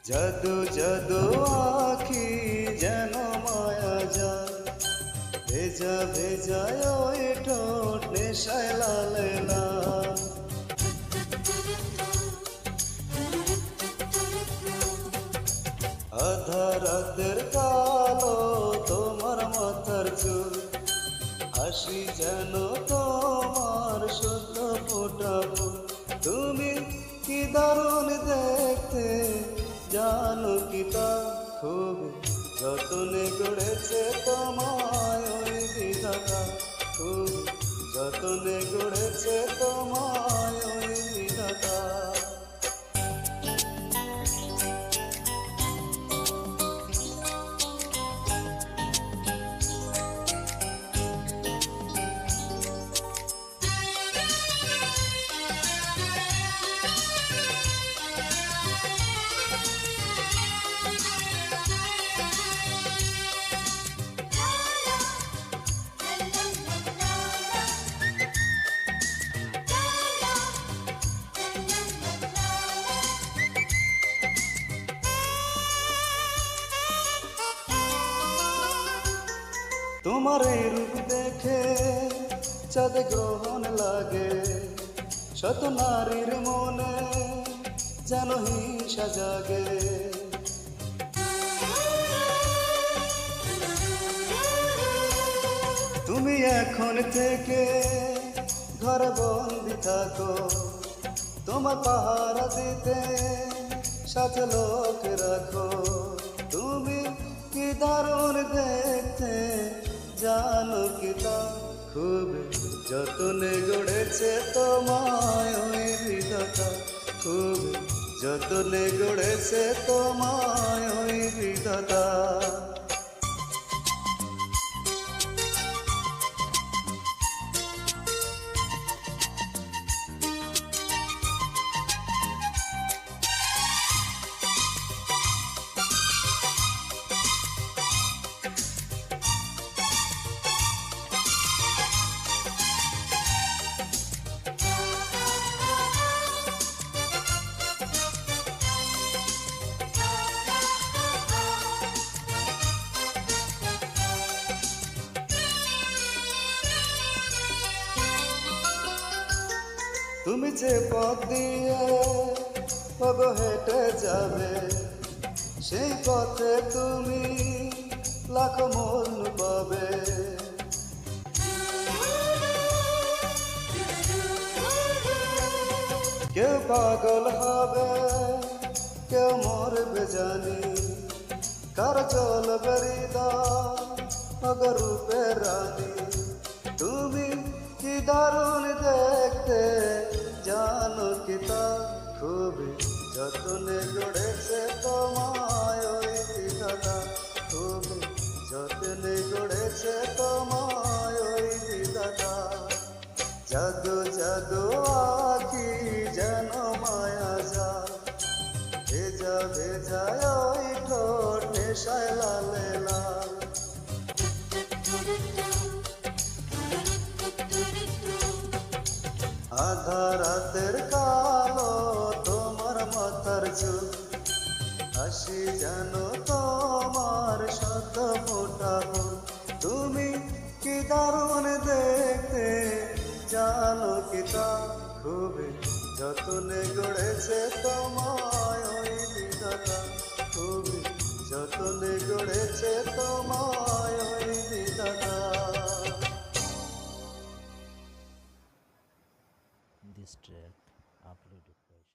জাদু জাদু আখি যেন মায়া যায়, ভেজা ভেজা ওই ঠোঁট নেশায় লালে লাল। আধা রাতের কালো তোমার মাথার চুল, হাসি যেন তোমার শুদ্ধ ফোটা ফুল। তুমি কি দারুণ দেখতে, জানো কি তা খুব যতনে গড়েছে তোমায় ওই বিধাতা, খুব যতনে গড়েছে তোমায় ওই বিধাতা। তোমার এই রূপ দেখে চাঁদ গ্রহণ লাগে, শত নারীর মনে যেন হিংসা জাগে। তুমি এখন থেকে ঘরে বন্দি থাকো, তোমার পাহারা দিতে সাথে লোক রাখো। তুমি কি দারুণ দেখতে, জানো কি তা খুব যতনে গড়েছে তোমায় ওই বিধাতা, খুব যতনে গড়েছে তোমায় ওই বিধাতা। তুমি যে পথ দিয়ে ওগো হেঁটে যাবে, সেই পথে তুমি লাখো মন পাবে। কেউ পাগল হবে, কেউ মরবে জানি, কার চলবে হৃদয় ওগো রূপের রানী। তুমি কি দারুণ দেখতে, জানো কি তা খুব যতনে গড়েছে তোমায় ওই বিধাতা, খুব যতনে গড়েছে তোমায় ওই বিধাতা। জাদু জাদু আখি যেন মায়া যায়, ভেজা ভেজা ওই ঠোঁট নেশায় লালে লাল। আধা রাতের কালো তোমার মাথার চুল, হাসি জানো তোমার শত ফোটা ফুল। তুমি কি দারুণ দেখতে, জানো কি তা খুব যতনে গড়েছে তোমায় ওই বিধাতা, খুব যতনে গড়েছে